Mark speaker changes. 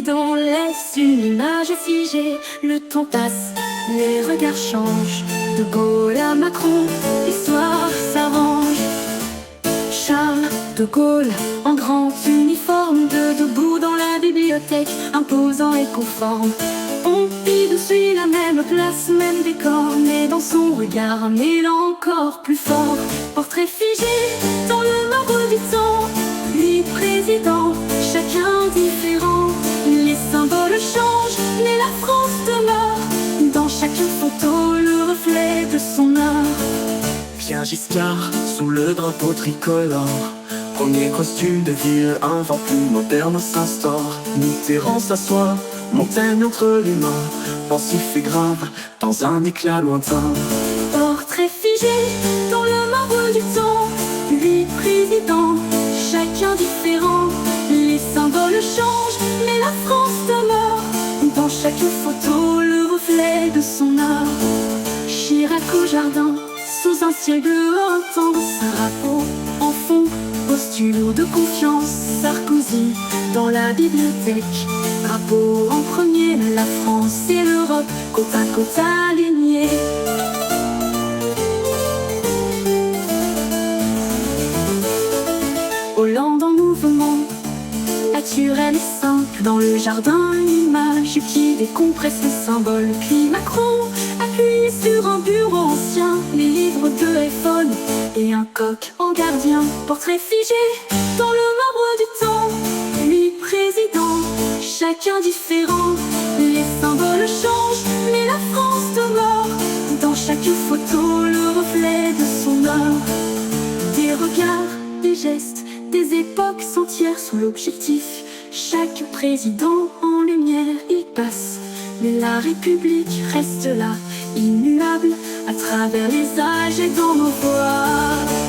Speaker 1: président laisse une image figée. Le temps passe, les regards changent. De Gaulle à Macron, l'histoire s'arrange. Charles de Gaulle, en grand uniforme, debout dans la bibliothèque, imposant et conforme. Pompidou suit la même place, même décor, mais dans son regard un élan encore plus fort. Portrait figé dans le marbre du temps, lui président, chacun différent. Les symboles changent, mais la France demeure, dans chaque photo le reflet de son art.
Speaker 2: Pierre Giscard, sous le drapeau tricolore, premier costume de ville, un vent plus moderne s'instaure. Mitterrand s'assoit, Montaigne entre les mains, pensif et grave, dans un éclat lointain.
Speaker 1: Portrait figé dans le marbre du temps, lui président, chacun différent. Les symboles changent, mais la France demeure, dans chaque photo le reflet de son art. Chirac au jardin, sous un ciel bleu intense, un drapeau en fond, posture de confiance. Sarkozy dans la bibliothèque, drapeau en premier, la France et l'Europe côte à côte alignés. Hollande en mouvement, naturel et simple, dans le jardin une image qui décompresse les symboles. Puis Macron, appuyé sur un bureau ancien, les livres de iPhone et un coq en gardien. Portrait figé dans le marbre du temps, lui président, chacun différent. Les symboles changent, mais la France demeure, dans chaque photo le reflet de son art. Des regards, des gestes, des époques entières sont l'objectif. Chaque président en lumière y passe, mais la République reste là, immuable, à travers les âges et dans nos voix.